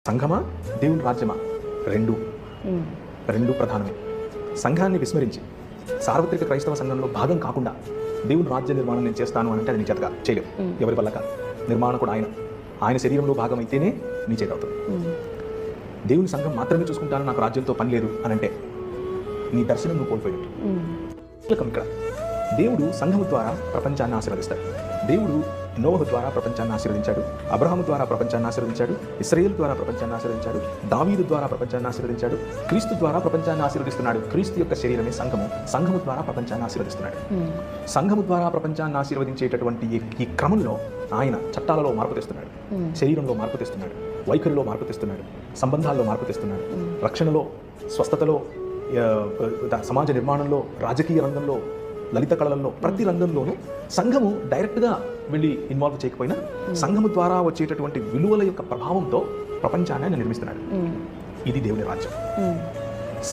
సంఘమా దేవుని రాజ్యమా రెండు రెండు ప్రధానమే. సంఘాన్ని విస్మరించి సార్వత్రిక క్రైస్తవ సంఘంలో భాగం కాకుండా దేవుని రాజ్య నిర్మాణం నేను చేస్తాను అని అంటే అది నీ చేతగా చేయలేవు. ఎవరి వల్ల కాదు. నిర్మాణం కూడా ఆయన శరీరంలో భాగం అయితేనే నీ చేత అవుతుంది. దేవుని సంఘం మాత్రమే చూసుకుంటాను, నాకు రాజ్యంతో పని లేదు అని అంటే నీ దర్శనం నువ్వు కోల్పోయినట్టు. ఇక్కడ దేవుడు సంఘము ద్వారా ప్రపంచాన్ని ఆశీర్వదిస్తాడు. దేవుడు నోహు ద్వారా ప్రపంచాన్ని ఆశీర్వదించాడు, అబ్రహాము ద్వారా ప్రపంచాన్ని ఆశీర్వదించాడు, ఇశ్రాయేలు ద్వారా ప్రపంచాన్ని ఆశీర్వదించాడు, దావీదు ద్వారా ప్రపంచాన్ని ఆశీర్వదించాడు, క్రీస్తు ద్వారా ప్రపంచాన్ని ఆశీర్వదిస్తున్నాడు. క్రీస్తు యొక్క శరీరమే సంఘము. సంఘము ద్వారా ప్రపంచాన్ని ఆశీర్వదిస్తున్నాడు. సంఘము ద్వారా ప్రపంచాన్ని ఆశీర్వదించేటటువంటి ఈ క్రమంలో ఆయన చట్టాలలో మార్పు తెస్తున్నాడు, శరీరంలో మార్పు తెస్తున్నాడు, వైఖరిలో మార్పు తెస్తున్నాడు, సంబంధాల్లో మార్పు తెస్తున్నాడు, రక్షణలో, స్వస్థతలో, సమాజ నిర్మాణంలో, రాజకీయ రంగంలో, లలిత కళలలో, ప్రతి రంగంలోనూ సంఘము డైరెక్ట్గా వెళ్ళి ఇన్వాల్వ్ చేయకపోయినా సంఘము ద్వారా వచ్చేటటువంటి విలువల యొక్క ప్రభావంతో ప్రపంచాన్ని ఆయన నిర్మిస్తున్నాడు. ఇది దేవుని రాజ్యం.